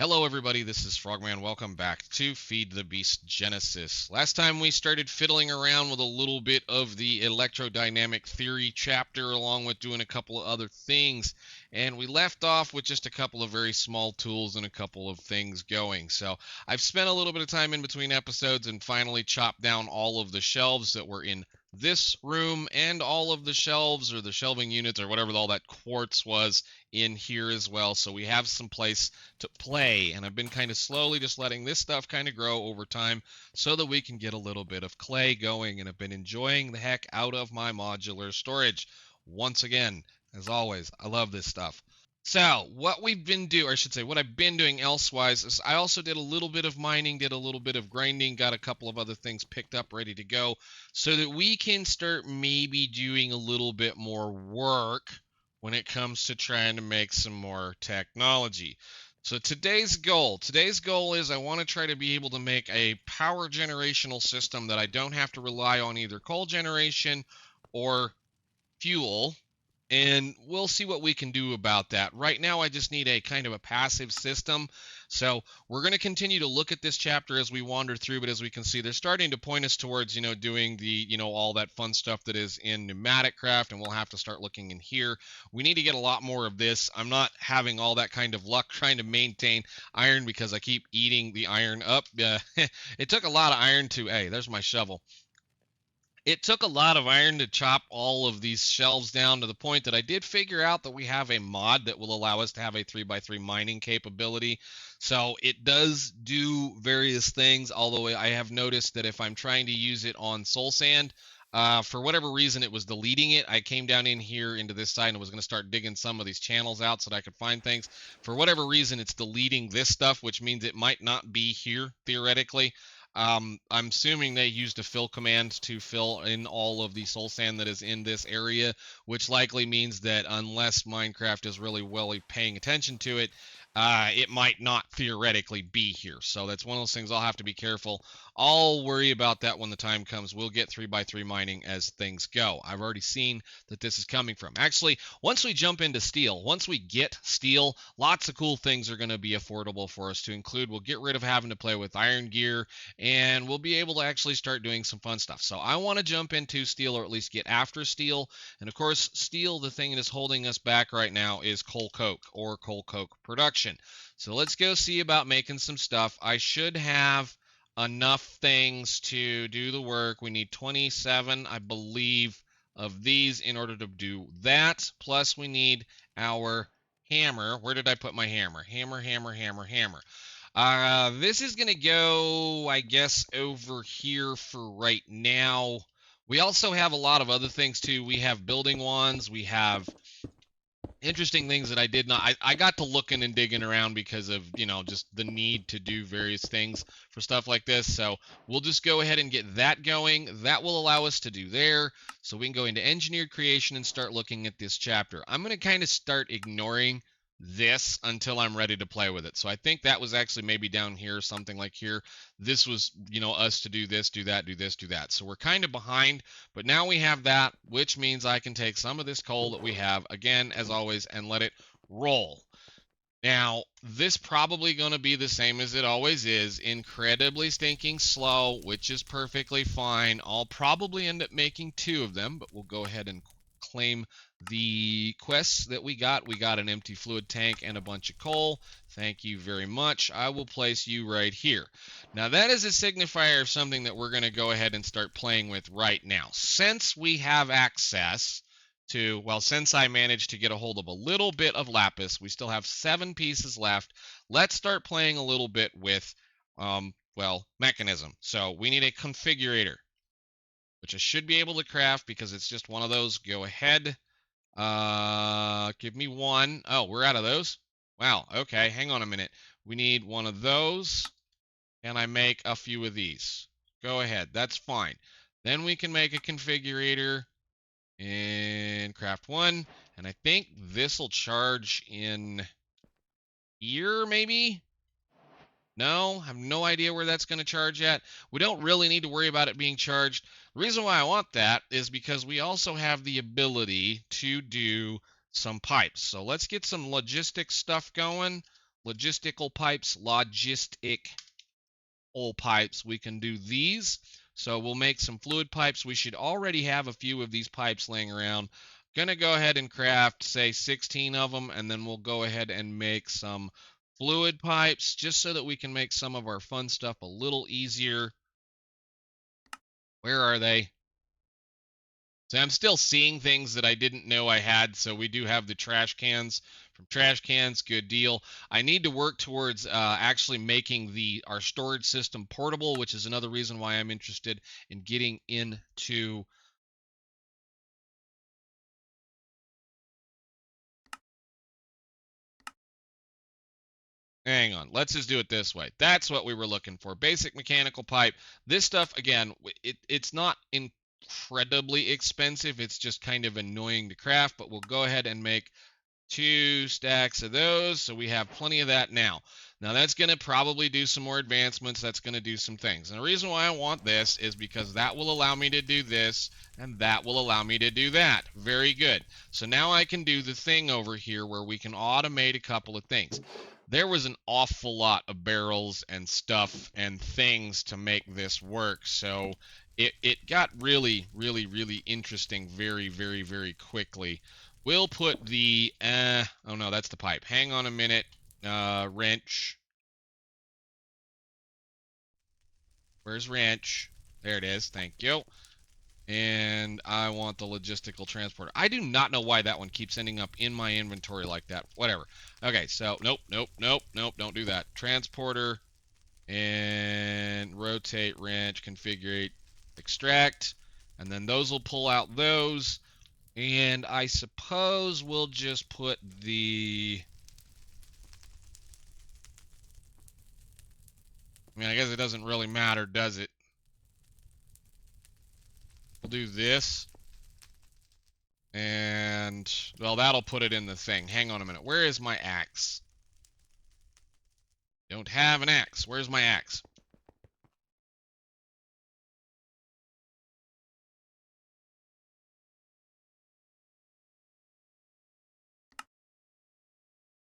Hello everybody, this is Frogman. Welcome back to Feed the Beast Genesis. Last time we started fiddling around with a little bit of the electrodynamic theory chapter along with doing a couple of other things, and we left off with just a couple of very small tools and a couple of things going. So I've spent a little bit of time in between episodes and finally chopped down all of the shelves that were in this room and all of the shelves or the shelving units or whatever all that quartz was in here as well. So we have some place to play, and I've been kind of slowly just letting this stuff kind of grow over time so that we can get a little bit of clay going, and I've been enjoying the heck out of my modular storage. Once again, as always, I love this stuff. So what we've been doing, or I should say what I've been doing elsewise, is I also did a little bit of mining, did a little bit of grinding, got a couple of other things picked up ready to go so that we can start maybe doing a little bit more work when it comes to trying to make some more technology. So today's goal is I want to try to be able to make a power generational system that I don't have to rely on either coal generation or fuel, and we'll see what we can do about that. Right now, I just need a kind of a passive system. So we're going to continue to look at this chapter as we wander through, but as we can see, they're starting to point us towards, doing the, all that fun stuff that is in pneumatic craft, and we'll have to start looking in here. We need to get a lot more of this. I'm not having all that kind of luck trying to maintain iron because I keep eating the iron up. It took a lot of iron to, hey, there's my shovel. It took a lot of iron to chop all of these shelves down to the point that I did figure out that we have a mod that will allow us to have a 3x3 mining capability. So it does do various things, although I have noticed that if I'm trying to use it on soul sand, for whatever reason, it was deleting it. I came down in here into this side and was going to start digging some of these channels out so that I could find things. For whatever reason, it's deleting this stuff, which means it might not be here, theoretically. I'm assuming they used a fill command to fill in all of the soul sand that is in this area, which likely means that unless Minecraft is really well paying attention to it, it might not theoretically be here. So that's one of those things I'll have to be careful. I'll worry about that when the time comes. We'll get 3x3 mining as things go. I've already seen that this is coming from. Actually, once we jump into steel, once we get steel, lots of cool things are going to be affordable for us to include. We'll get rid of having to play with iron gear, and we'll be able to actually start doing some fun stuff. So I want to jump into steel, or at least get after steel. And of course, steel, the thing that is holding us back right now is coal coke, or coal coke production. So let's go see about making some stuff. I should have enough things to do the work. We need 27, I believe, of these in order to do that. Plus we need our hammer. Where did I put my hammer? Hammer, hammer, hammer, hammer. This is going to go, I guess, over here for right now. We also have a lot of other things too. We have building wands. We have interesting things that I did not. I got to looking and digging around because of, just the need to do various things for stuff like this. So we'll just go ahead and get that going. That will allow us to do there. So we can go into engineered creation and start looking at this chapter. I'm going to kind of start ignoring this until I'm ready to play with it. So I think that was actually maybe down here, something like here. This was, us to do this, do that, do this, do that. So we're kind of behind, but now we have that, which means I can take some of this coal that we have, again, as always, and let it roll. Now, this probably going to be the same as it always is, incredibly stinking slow, which is perfectly fine. I'll probably end up making 2 of them, but we'll go ahead and claim the quests that we got. We got an empty fluid tank and a bunch of coal. Thank you very much. I will place you right here. Now that is a signifier of something that we're going to go ahead and start playing with right now. Since we have access to, well, since I managed to get a hold of a little bit of lapis, we still have 7 pieces left. Let's start playing a little bit with, mechanism. So we need a configurator, which I should be able to craft because it's just one of those. Go ahead. Give me 1. Oh, we're out of those? Wow, okay, hang on a minute. We need 1 of those. Can I make a few of these? Go ahead, that's fine. Then we can make a configurator and craft 1. And I think this will charge in here, maybe? No, I have no idea where that's going to charge yet. We don't really need to worry about it being charged. The reason why I want that is because we also have the ability to do some pipes. So let's get some logistics stuff going. logistical pipes, we can do these. So we'll make some fluid pipes. We should already have a few of these pipes laying around. Gonna go ahead and craft, say, 16 of them, and then we'll go ahead and make some fluid pipes just so that we can make some of our fun stuff a little easier. Where are they? So I'm still seeing things that I didn't know I had. So we do have the trash cans. From trash cans, good deal. I need to work towards actually making our storage system portable, which is another reason why I'm interested in getting into. Hang on. Let's just do it this way. That's what we were looking for. Basic mechanical pipe. This stuff, again, it's not incredibly expensive. It's just kind of annoying to craft, but we'll go ahead and make 2 stacks of those, so we have plenty of that now. Now that's going to probably do some more advancements. That's going to do some things. And the reason why I want this is because that will allow me to do this, and that will allow me to do that. Very good. So now I can do the thing over here where we can automate a couple of things. There was an awful lot of barrels and stuff and things to make this work, so it got really, really, really interesting very, very, very quickly. We'll put the, oh no, that's the pipe. Hang on a minute. Wrench. Where's wrench? There it is. Thank you. And I want the logistical transporter. I do not know why that one keeps ending up in my inventory like that. Whatever. Okay, so nope, nope, nope, nope. Don't do that. Transporter and rotate, wrench, configure, extract. And then those will pull out those. And I suppose we'll just put the... I mean, I guess it doesn't really matter, does it? We'll do this. And, well, that'll put it in the thing. Hang on a minute. Where is my axe? Don't have an axe. Where's my axe?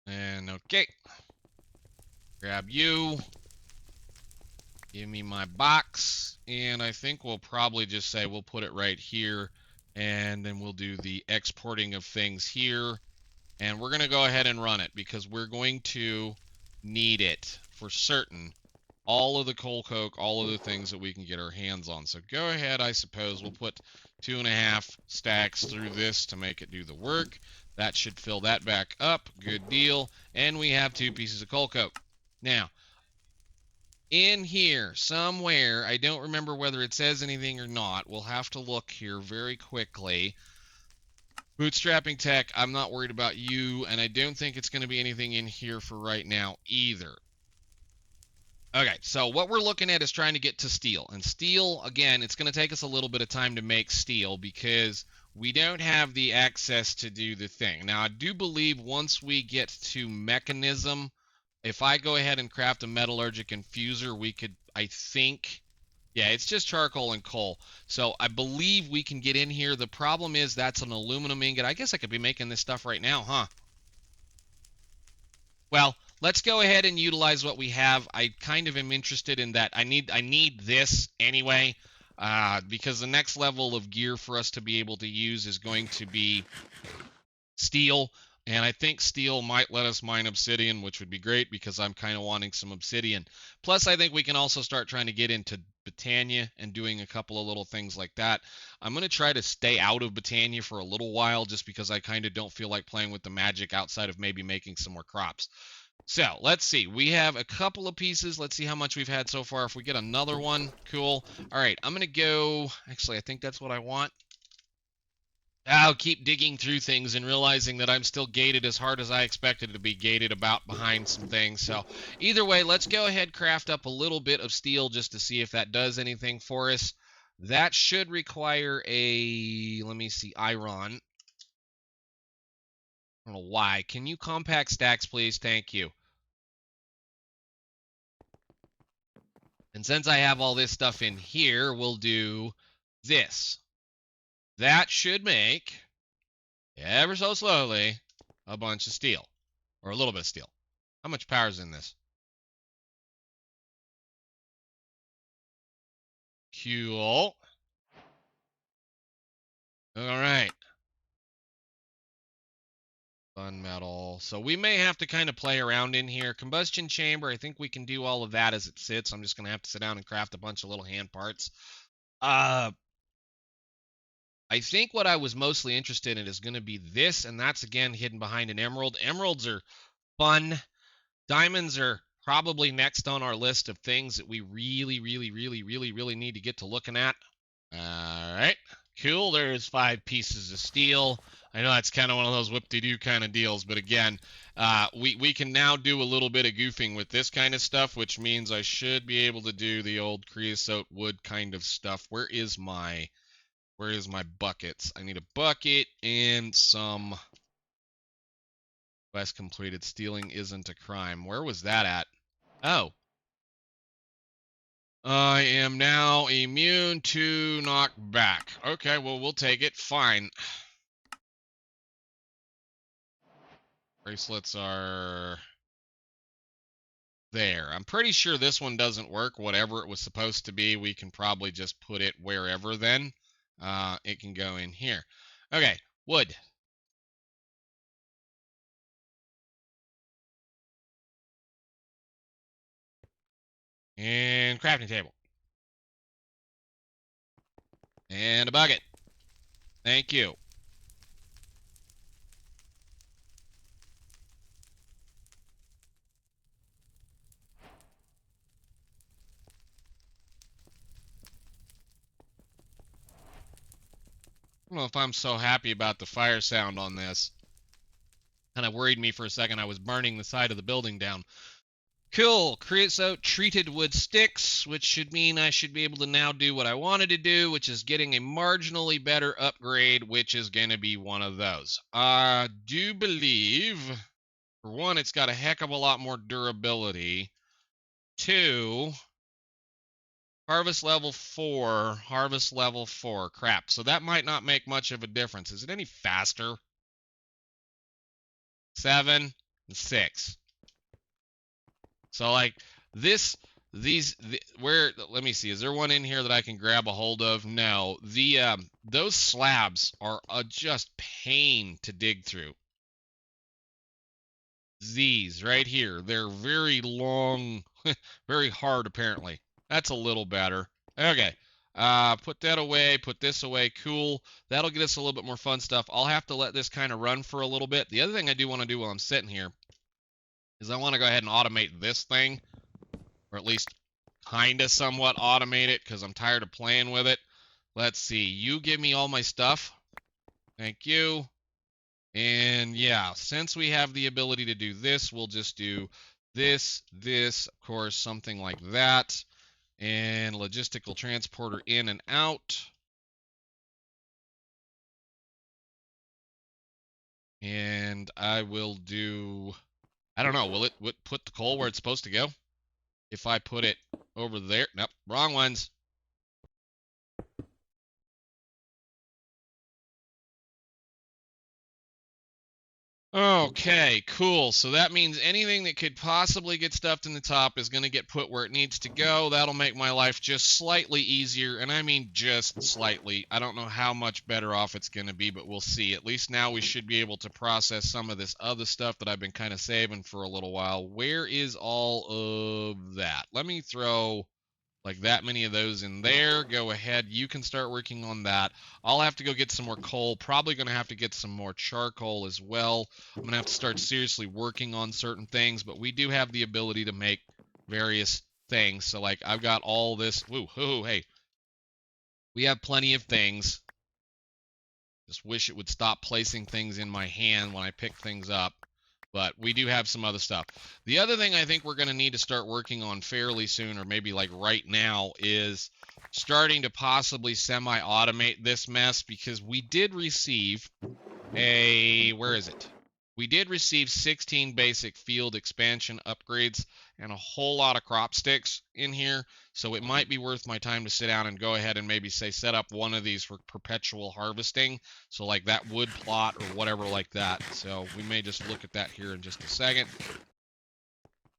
And, okay. Grab you. Give me my box. And I think we'll probably just say we'll put it right here. And then we'll do the exporting of things here. And we're going to go ahead and run it because we're going to need it for certain. All of the coal coke, all of the things that we can get our hands on. So go ahead, I suppose. We'll put 2.5 stacks through this to make it do the work. That should fill that back up. Good deal. And we have 2 pieces of coal coke. Now, in here somewhere, I don't remember whether it says anything or not. We'll have to look here very quickly. Bootstrapping tech, I'm not worried about you, and I don't think it's going to be anything in here for right now either. Okay, so what we're looking at is trying to get to steel. And steel, again, it's going to take us a little bit of time to make steel because we don't have the access to do the thing. Now, I do believe once we get to mechanism, if I go ahead and craft a metallurgic infuser, we could, I think, yeah, it's just charcoal and coal. So I believe we can get in here. The problem is that's an aluminum ingot. I guess I could be making this stuff right now, huh? Well, let's go ahead and utilize what we have. I kind of am interested in that. I need this anyway, because the next level of gear for us to be able to use is going to be steel. And I think steel might let us mine obsidian, which would be great because I'm kind of wanting some obsidian. Plus, I think we can also start trying to get into Britannia and doing a couple of little things like that. I'm going to try to stay out of Britannia for a little while just because I kind of don't feel like playing with the magic outside of maybe making some more crops. So, let's see. We have a couple of pieces. Let's see how much we've had so far. If we get another one, cool. All right, I'm going to go... Actually, I think that's what I want. I'll keep digging through things and realizing that I'm still gated as hard as I expected to be gated about behind some things. So either way, let's go ahead, craft up a little bit of steel just to see if that does anything for us. That should require a, let me see, iron. I don't know why. Can you compact stacks, please? Thank you. And since I have all this stuff in here, we'll do this. That should make, ever so slowly, a bunch of steel. Or a little bit of steel. How much power is in this? Cool. All right. Fun metal. So we may have to kind of play around in here. Combustion chamber, I think we can do all of that as it sits. I'm just going to have to sit down and craft a bunch of little hand parts. I think what I was mostly interested in is going to be this, and that's, again, hidden behind an emerald. Emeralds are fun. Diamonds are probably next on our list of things that we really need to get to looking at. All right. Cool. There's 5 pieces of steel. I know that's kind of one of those whoop-de-doo kind of deals, but again, we can now do a little bit of goofing with this kind of stuff, which means I should be able to do the old creosote wood kind of stuff. Where is my buckets? I need a bucket and some quest completed. Stealing isn't a crime. Where was that at? Oh. I am now immune to knockback. Okay, well, we'll take it. Fine. Bracelets are there. I'm pretty sure this one doesn't work. Whatever it was supposed to be, we can probably just put it wherever then. It can go in here. Okay, wood. And crafting table. And a bucket. Thank you. I don't know if I'm so happy about the fire sound on this. Kind of worried me for a second. I was burning the side of the building down. Cool. Creosote treated wood sticks, which should mean I should be able to now do what I wanted to do, which is getting a marginally better upgrade, which is going to be one of those. I do believe, for one, it's got a heck of a lot more durability. 2, harvest level 4, harvest level 4. Crap. So that might not make much of a difference. Is it any faster? 7 and 6. So like where, let me see, is there one in here that I can grab a hold of? No. Those slabs are just pain to dig through. These right here, they're very long, very hard apparently. That's a little better. Okay. Put that away, put this away. Cool. That'll get us a little bit more fun stuff. I'll have to let this kind of run for a little bit. The other thing I do want to do while I'm sitting here is I want to go ahead and automate this thing, or at least kind of somewhat automate it because I'm tired of playing with it. Let's see. You give me all my stuff. Thank you. And yeah, since we have the ability to do this, we'll just do this, of course, something like that. And logistical transporter in and out. And I will do, I don't know, will it put the coal where it's supposed to go? If I put it over there, nope, wrong ones. Okay, cool. So that means anything that could possibly get stuffed in the top is going to get put where it needs to go. That'll make my life just slightly easier, and I mean just slightly. I don't know how much better off it's going to be, but we'll see. At least now we should be able to process some of this other stuff that I've been kind of saving for a little while. Where is all of that? Let me throw like that many of those in there. Go ahead. You can start working on that. I'll have to go get some more coal. Probably going to have to get some more charcoal as well. I'm going to have to start seriously working on certain things, but we do have the ability to make various things. So like I've got all this. Woo, hoo, hey. We have plenty of things. Just wish it would stop placing things in my hand when I pick things up. But we do have some other stuff. The other thing I think we're going to need to start working on fairly soon, or maybe like right now, is starting to possibly semi-automate this mess, because we did receive where is it? We did receive 16 basic field expansion upgrades and a whole lot of crop sticks in here. So it might be worth my time to sit down and go ahead and maybe say set up one of these for perpetual harvesting. So like that wood plot or whatever like that. So we may just look at that here in just a second.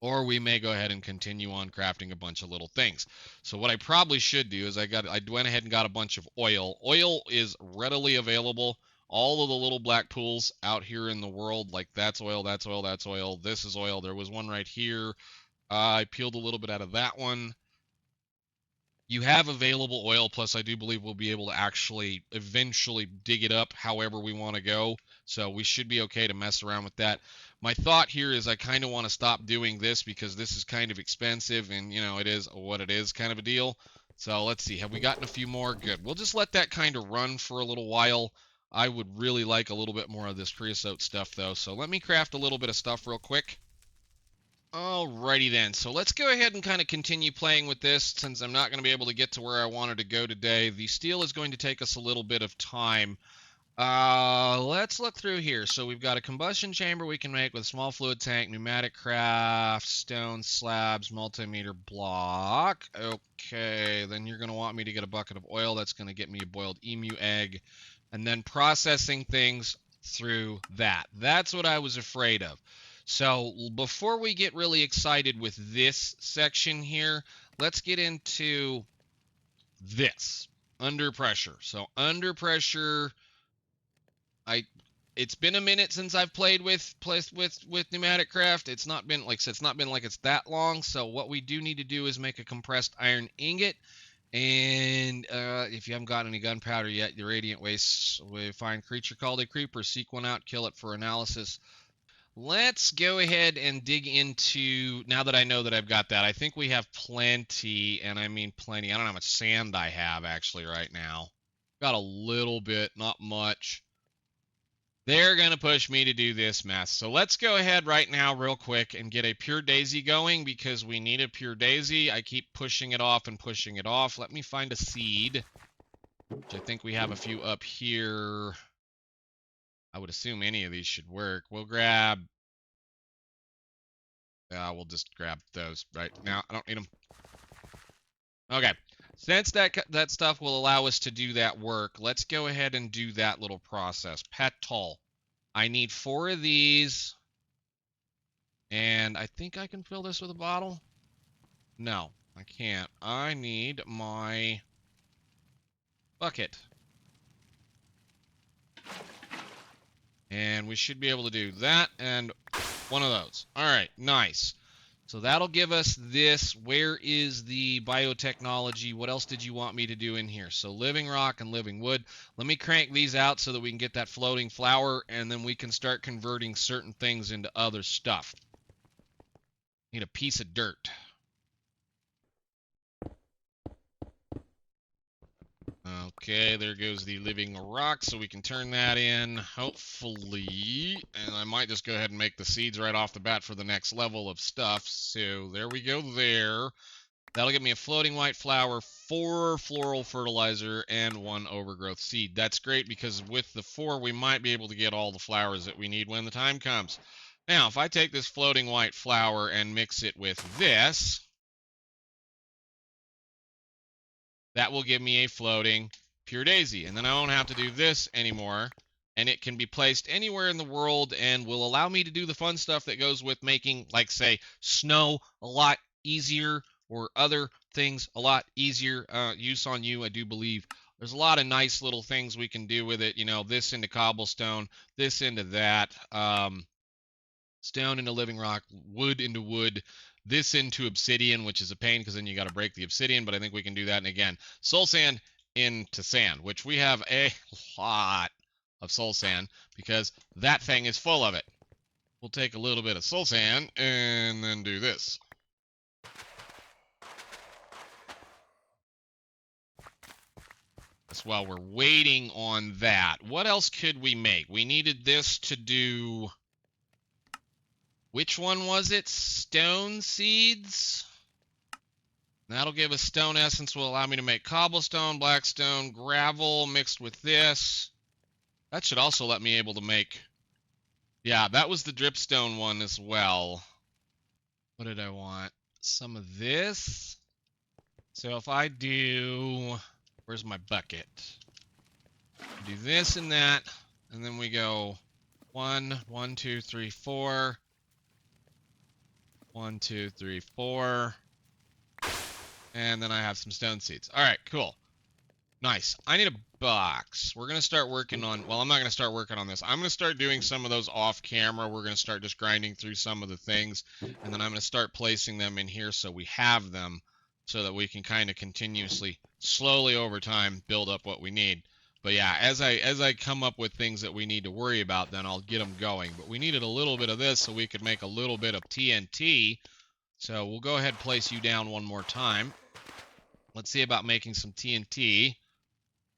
or we may go ahead and continue on crafting a bunch of little things. So what I probably should do is I went ahead and got a bunch of oil. Oil is readily available. All of the little black pools out here in the world, like that's oil, that's oil, that's oil, this is oil. There was one right here. I peeled a little bit out of that one. You have available oil, plus I do believe we'll be able to actually eventually dig it up however we want to go. So we should be okay to mess around with that. My thought here is I kind of want to stop doing this because this is kind of expensive and, you know, it is what it is kind of a deal. So let's see. Have we gotten a few more? Good. We'll just let that kind of run for a little while. I would really like a little bit more of this creosote stuff, though. So let me craft a little bit of stuff real quick. Alrighty then, so let's go ahead and kind of continue playing with this since I'm not going to be able to get to where I wanted to go today. The steel is going to take us a little bit of time. Let's look through here. So we've got a combustion chamber we can make with a small fluid tank, pneumatic craft, stone slabs, multimeter block. Okay, then you're going to want me to get a bucket of oil. That's going to get me a boiled emu egg. And then processing things through that. That's what I was afraid of. So before we get really excited with this section here, let's get into this, under pressure. So under pressure, it's been a minute since I've played with pneumatic craft. It's not been, like I said, it's not been like it's that long. So what we do need to do is make a compressed iron ingot. And if you haven't got any gunpowder yet, the radiant waste, we find creature called a creeper, seek one out, kill it for analysis. Let's go ahead and dig into, now that I know that I've got that, I think we have plenty, and I mean plenty. I don't know how much sand I have actually right now. Got a little bit, not much. They're going to push me to do this mess. So let's go ahead right now real quick and get a pure daisy going because we need a pure daisy. I keep pushing it off and pushing it off. Let me find a seed, which I think we have a few up here. I would assume any of these should work. We'll just grab those right now. I don't need them. Okay. Since that stuff will allow us to do that work, let's go ahead and do that little process. Petal. I need 4 of these. And I think I can fill this with a bottle. No, I can't. I need my bucket. And we should be able to do that and one of those. All right, nice. So that'll give us this. Where is the biotechnology? What else did you want me to do in here? So living rock and living wood. Let me crank these out so that we can get that floating flower, and then we can start converting certain things into other stuff. Need a piece of dirt. Okay, there goes the living rock, so we can turn that in, hopefully. And I might just go ahead and make the seeds right off the bat for the next level of stuff. So there we go there. That'll give me a floating white flower, 4 floral fertilizer, and 1 overgrowth seed. That's great because with the 4, we might be able to get all the flowers that we need when the time comes. Now, if I take this floating white flower and mix it with this, that will give me a floating pure daisy. And then I won't have to do this anymore. And it can be placed anywhere in the world and will allow me to do the fun stuff that goes with making, like, say, snow a lot easier or other things a lot easier. Use on you, I do believe. There's a lot of nice little things we can do with it. You know, this into cobblestone, this into that. Stone into living rock, wood into wood. This into obsidian, which is a pain because then you got to break the obsidian, but I think we can do that. And again, soul sand into sand, which we have a lot of soul sand because that thing is full of it. We'll take a little bit of soul sand and then do this. That's while we're waiting on that. What else could we make? We needed this to do... Which one was it? Stone seeds? That'll give us stone essence, will allow me to make cobblestone, blackstone, gravel mixed with this. That should also let me able to make... Yeah, that was the dripstone one as well. What did I want? Some of this. So if I do... Where's my bucket? Do this and that, and then we go 1, 2, 3, 4... 1, 2, 3, 4. And then I have some stone seeds. All right, cool. Nice. I need a box. We're going to start working on, well, I'm not going to start working on this. I'm going to start doing some of those off camera. We're going to start just grinding through some of the things, and then I'm going to start placing them in here so we have them so that we can kind of continuously, slowly over time, build up what we need. But yeah, as I come up with things that we need to worry about, then I'll get them going. But we needed a little bit of this so we could make a little bit of TNT. So we'll go ahead and place you down one more time. Let's see about making some TNT.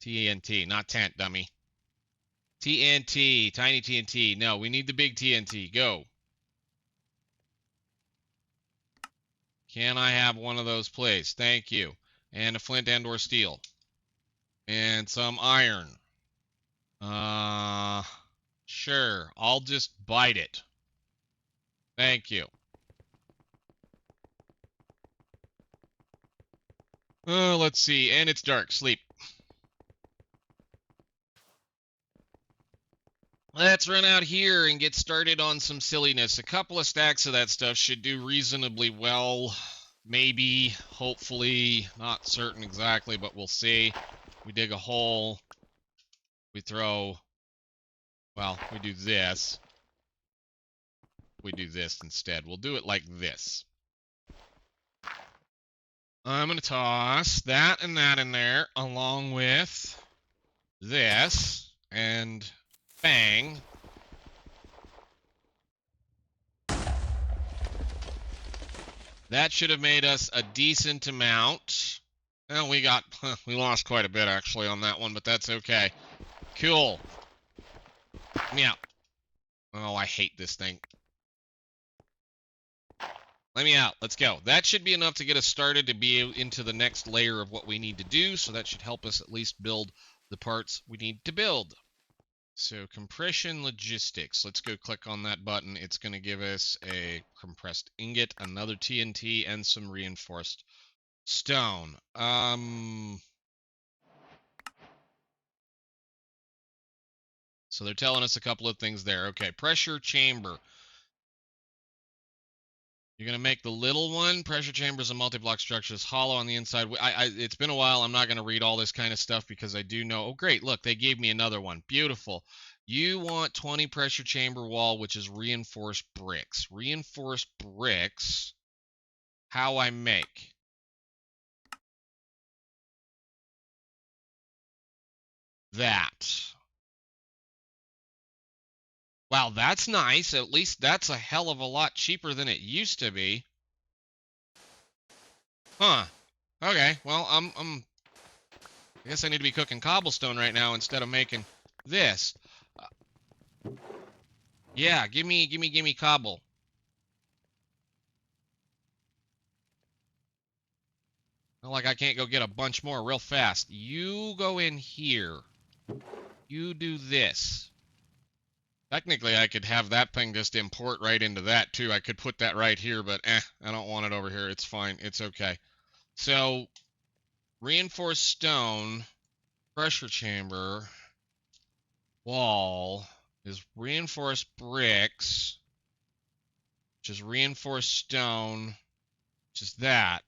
TNT, not tent, dummy. TNT, tiny TNT. No, we need the big TNT. Go. Can I have one of those, please? Thank you. And a flint and or steel. And some iron. Sure. I'll just bite it. Thank you. Let's see. And it's dark. Sleep. Let's run out here and get started on some silliness. A couple of stacks of that stuff should do reasonably well. Maybe, hopefully, not certain exactly, but we'll see. We dig a hole. We throw, well, we do this. We do this instead. We'll do it like this. I'm going to toss that and that in there along with this and bang. That should have made us a decent amount. Well, we lost quite a bit actually on that one, but that's okay. Cool. Meow. Oh, I hate this thing. Let me out. Let's go. That should be enough to get us started to be into the next layer of what we need to do. So that should help us at least build the parts we need to build. So compression logistics. Let's go click on that button. It's going to give us a compressed ingot, another TNT, and some reinforced stone. So they're telling us a couple of things there. Okay, pressure chamber. You're going to make the little one. Pressure chamber is a multi-block structure. It's hollow on the inside. It's been a while. I'm not going to read all this kind of stuff because I do know. Oh, great. Look, they gave me another one. Beautiful. You want 20 pressure chamber wall, which is reinforced bricks. Reinforced bricks. How I make. That. Wow, that's nice. At least that's a hell of a lot cheaper than it used to be. Huh. Okay, well, I guess I need to be cooking cobblestone right now instead of making this. Yeah, give me cobble. Not like I can't go get a bunch more real fast. You go in here. You do this. Technically, I could have that thing just import right into that, too. I could put that right here, but I don't want it over here. It's fine. It's okay. So, reinforced stone, pressure chamber, wall is reinforced bricks, which is reinforced stone, which is that.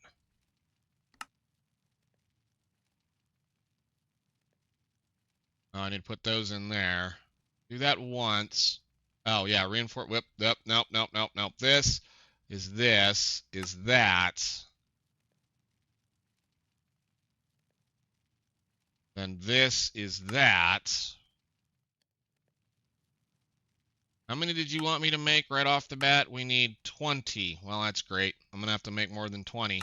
Oh, I need to put those in there. Do that once. Oh, yeah, reinforce, whip, nope, nope, nope, nope, nope. This, is that. Then this is that. How many did you want me to make right off the bat? We need 20. Well, that's great. I'm going to have to make more than 20.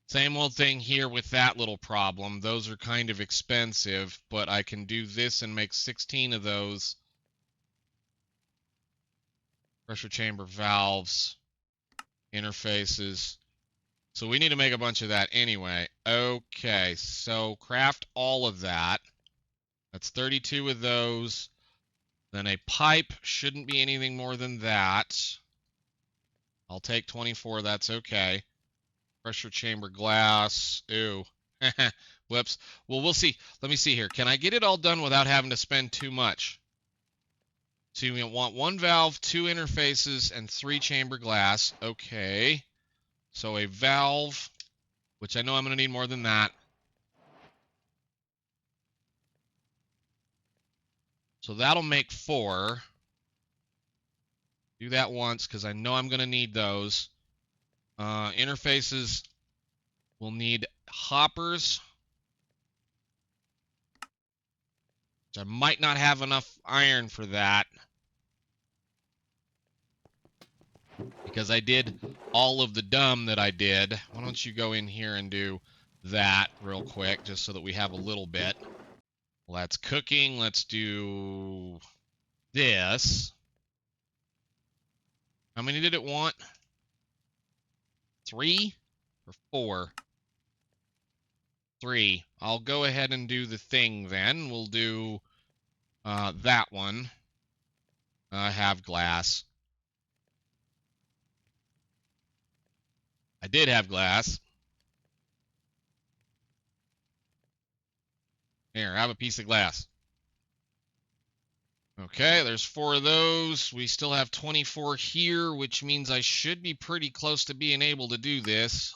Same old thing here with that little problem. Those are kind of expensive, but I can do this and make 16 of those. Pressure chamber valves, interfaces. So we need to make a bunch of that anyway. Okay, so craft all of that. That's 32 of those. Then a pipe shouldn't be anything more than that. I'll take 24, that's okay. Pressure chamber glass. Ew. Whoops. Well, we'll see. Let me see here. Can I get it all done without having to spend too much? So you want 1 valve, 2 interfaces, and 3 chamber glass. Okay. So a valve, which I know I'm going to need more than that. So that'll make 4. Do that once, because I know I'm going to need those. Interfaces will need hoppers. Which I might not have enough iron for that. Because I did all of the dumb that I did. Why don't you go in here and do that real quick, just so that we have a little bit. Well, that's cooking. Let's do this. How many did it want? 3 or 4? 3. I'll go ahead and do the thing then. We'll do that one. I have glass. I did have glass. Here, have a piece of glass. Okay, there's 4 of those. We still have 24 here, which means I should be pretty close to being able to do this.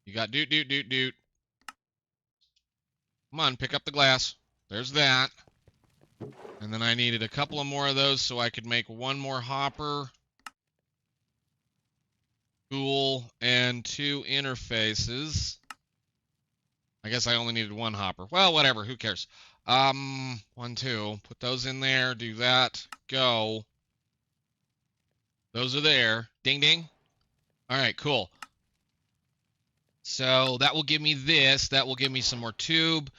You got doot, doot, doot, doot. Come on, pick up the glass. There's that. And then I needed a couple of more of those so I could make 1 more hopper. Cool. And 2 interfaces. I guess I only needed 1 hopper. Well, whatever. Who cares? 1, 2. Put those in there. Do that. Go. Those are there. Ding, ding. All right, cool. So that will give me this. That will give me some more tube.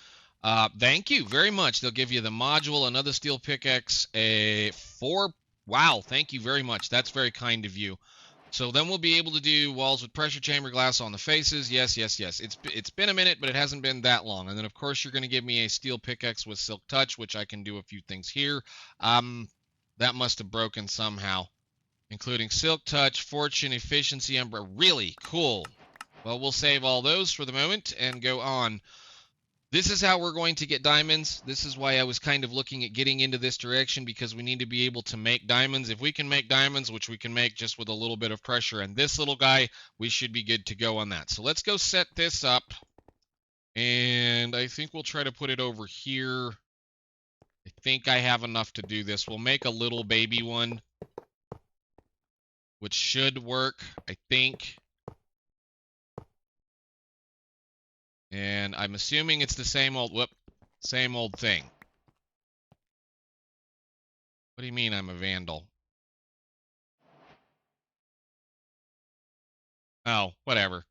Thank you very much. They'll give you the module, another steel pickaxe, a 4. Wow, thank you very much. That's very kind of you. So then we'll be able to do walls with pressure chamber glass on the faces. Yes, yes, yes. It's been a minute, but it hasn't been that long. And then, of course, you're going to give me a steel pickaxe with silk touch, which I can do a few things here. That must have broken somehow, including silk touch, fortune, efficiency, umbrella. Really cool. Well, we'll save all those for the moment and go on. This is how we're going to get diamonds. This is why I was kind of looking at getting into this direction, because we need to be able to make diamonds. If we can make diamonds, which we can make just with a little bit of pressure and this little guy, we should be good to go on that. So let's go set this up. And I think we'll try to put it over here. I think I have enough to do this. We'll make a little baby one, which should work, I think. And I'm assuming it's the same old, same old thing. What do you mean I'm a vandal? Oh, whatever.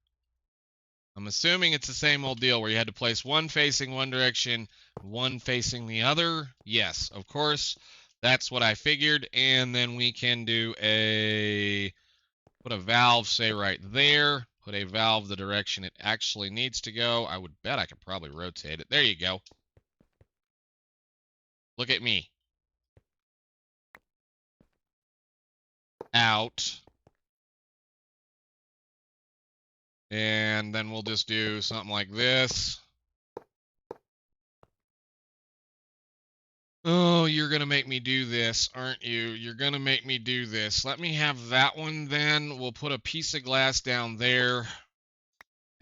I'm assuming it's the same old deal where you had to place one facing one direction, one facing the other. Yes, of course. That's what I figured. And then we can do put a valve, say, right there. Put a valve the direction it actually needs to go. I would bet I could probably rotate it. There you go. Look at me. Out. And then we'll just do something like this. Oh, you're going to make me do this, aren't you? You're going to make me do this. Let me have that one then. We'll put a piece of glass down there.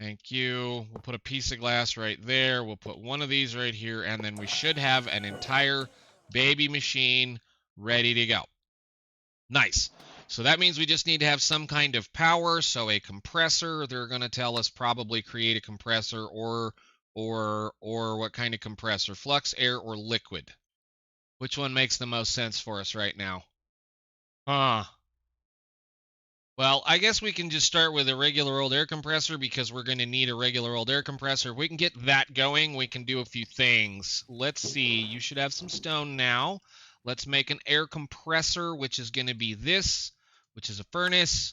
Thank you. We'll put a piece of glass right there. We'll put one of these right here, and then we should have an entire baby machine ready to go. Nice. So that means we just need to have some kind of power. So a compressor, they're going to tell us probably create a compressor or what kind of compressor? Flux, air, or liquid? Which one makes the most sense for us right now? Well, I guess we can just start with a regular old air compressor because we're going to need a regular old air compressor. If we can get that going, we can do a few things. Let's see. You should have some stone now. Let's make an air compressor, which is going to be this, which is a furnace.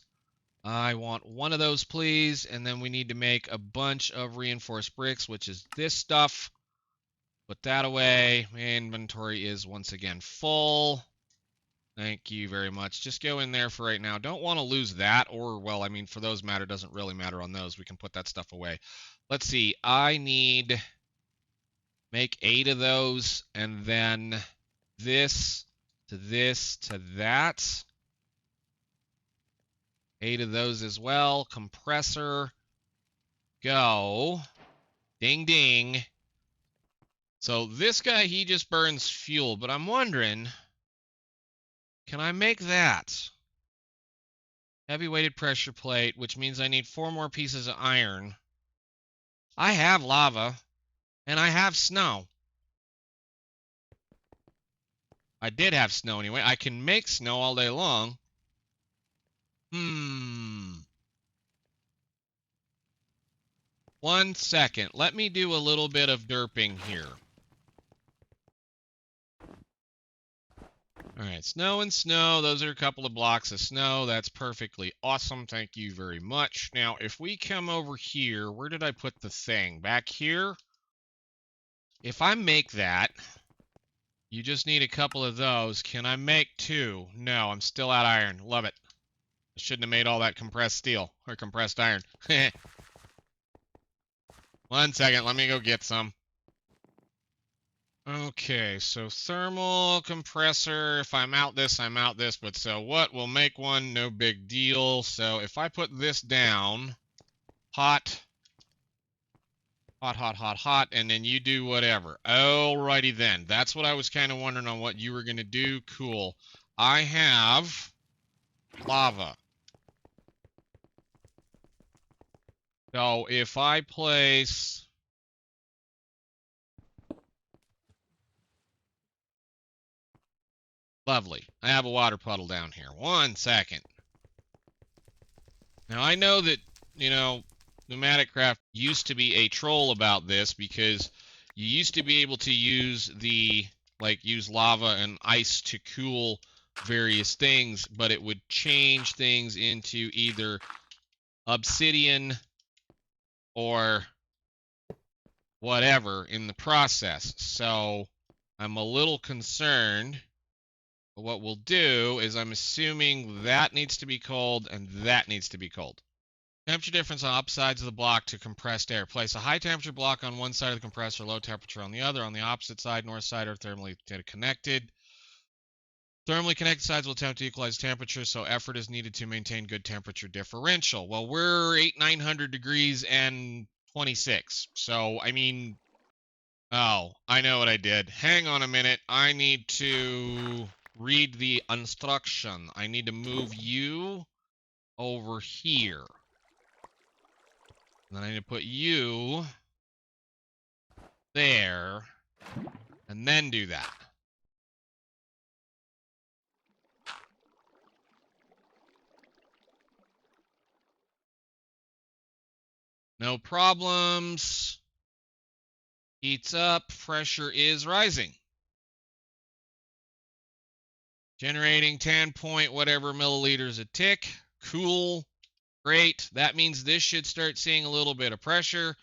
I want one of those, please. And then we need to make a bunch of reinforced bricks, which is this stuff. Put that away. My inventory is once again full. Thank you very much. Just go in there for right now. Don't want to lose that, or, well, I mean, for those matter, doesn't really matter on those. We can put that stuff away. Let's see. I need make 8 of those, and then this to this, to that. 8 of those as well. Compressor. Go. Ding, ding. So this guy, he just burns fuel, but I'm wondering, can I make that? Heavy weighted pressure plate, which means I need 4 more pieces of iron. I have lava, and I have snow. I did have snow anyway. I can make snow all day long. One second. Let me do a little bit of derping here. All right, snow and snow. Those are a couple of blocks of snow. That's perfectly awesome. Thank you very much. Now, if we come over here, where did I put the thing? Back here? If I make that, you just need a couple of those. Can I make 2? No, I'm still out iron. Love it. I shouldn't have made all that compressed steel or compressed iron. One second. Let me go get some. Okay, so thermal compressor. If I'm out this, I'm out this. But so what? We'll make one. No big deal. So if I put this down, hot, hot, hot, hot, hot, and then you do whatever. Alrighty then. That's what I was kind of wondering on what you were going to do. Cool. I have lava. So if I place... Lovely. I have a water puddle down here. One second. Now, I know that, you know, Pneumatic Craft used to be a troll about this because you used to be able to use use lava and ice to cool various things, but it would change things into either obsidian or whatever in the process. So I'm a little concerned. But what we'll do is I'm assuming that needs to be cold and that needs to be cold. Temperature difference on upsides of the block to compressed air. Place a high temperature block on one side of the compressor, low temperature on the other. On the opposite side, north side, are thermally connected. Thermally connected sides will attempt to equalize temperature, so effort is needed to maintain good temperature differential. Well, we're 900 degrees and 26. So, I mean, oh, I know what I did. Hang on a minute. I need to read the instruction. I need to move you over here. And then I need to put you there, and then do that. No problems. Heats up. Pressure is rising. Generating 10 point whatever milliliters a tick. Cool. Great. That means this should start seeing a little bit of pressure.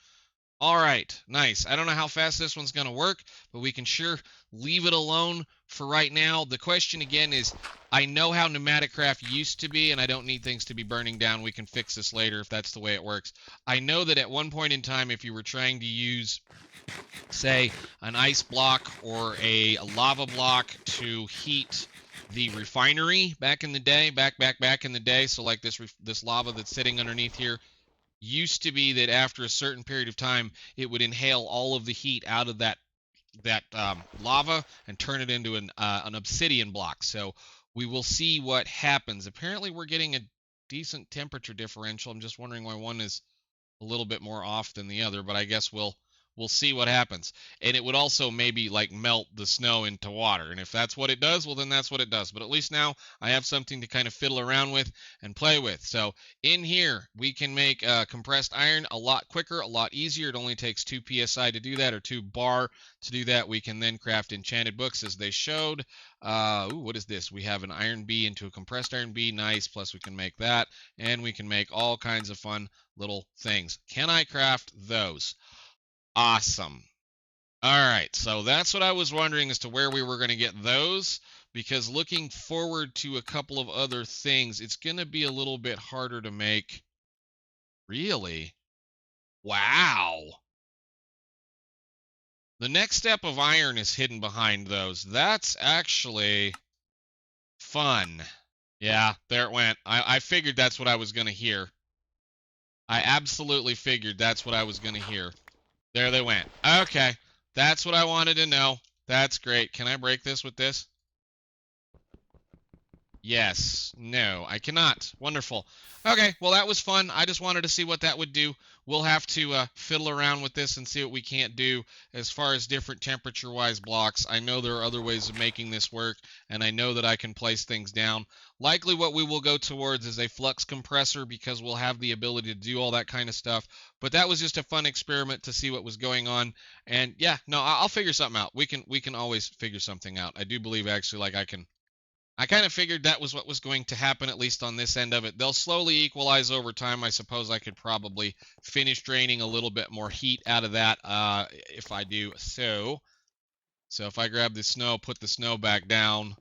All right. Nice. I don't know how fast this one's going to work, but we can sure leave it alone for right now. The question again is, I know how Pneumatic Craft used to be, and I don't need things to be burning down. We can fix this later if that's the way it works. I know that at one point in time, if you were trying to use, say, an ice block or a lava block to heat the refinery back in the day, back in the day, so like this lava that's sitting underneath here, used to be that after a certain period of time, it would inhale all of the heat out of that lava and turn it into an obsidian block. So we will see what happens. Apparently, we're getting a decent temperature differential. I'm just wondering why one is a little bit more off than the other, but I guess we'll see what happens. And it would also maybe like melt the snow into water. And if that's what it does, well, then that's what it does. But at least now I have something to kind of fiddle around with and play with. So in here, we can make compressed iron a lot quicker, a lot easier. It only takes 2 psi to do that, or 2 bar to do that. We can then craft enchanted books as they showed. What is this? We have an iron B into a compressed iron B. Nice. Plus we can make that. And we can make all kinds of fun little things. Can I craft those? Awesome. All right, so that's what I was wondering as to where we were going to get those, because looking forward to a couple of other things, it's going to be a little bit harder to make. Really? Wow. The next step of iron is hidden behind those. That's actually Fun. Yeah, there it went. I figured that's what I was going to hear. I absolutely figured that's what I was going to hear. There they went. Okay, that's what I wanted to know. That's great. Can I break this with this? Yes. No, I cannot. Wonderful. Okay, well, that was fun. I just wanted to see what that would do. We'll have to fiddle around with this and see what we can't do as far as different temperature-wise blocks. I know there are other ways of making this work, and I know that I can place things down. Likely what we will go towards is a flux compressor because we'll have the ability to do all that kind of stuff. But that was just a fun experiment to see what was going on. And yeah, no, I'll figure something out. We can always figure something out. I do believe actually like I kind of figured that was what was going to happen, at least on this end of it. They'll slowly equalize over time. I suppose I could probably finish draining a little bit more heat out of that if I do so. So if I grab the snow, put the snow back down,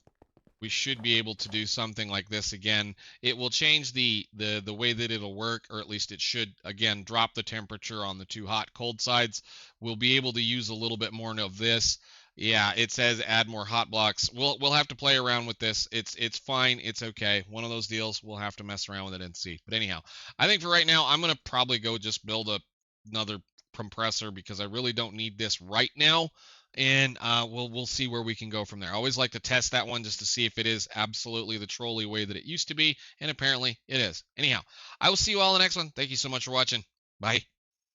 we should be able to do something like this again. It will change the way that it'll work, or at least it should, again, drop the temperature on the two hot cold sides. We'll be able to use a little bit more of this. Yeah, it says add more hot blocks. We'll have to play around with this. It's fine. It's okay. One of those deals. We'll have to mess around with it and see. But anyhow, I think for right now, I'm gonna probably go just build another compressor because I really don't need this right now. And we'll see where we can go from there. I always like to test that one just to see if it is absolutely the trolley way that it used to be, and apparently it is. Anyhow, I will see you all in the next one. Thank you so much for watching. Bye.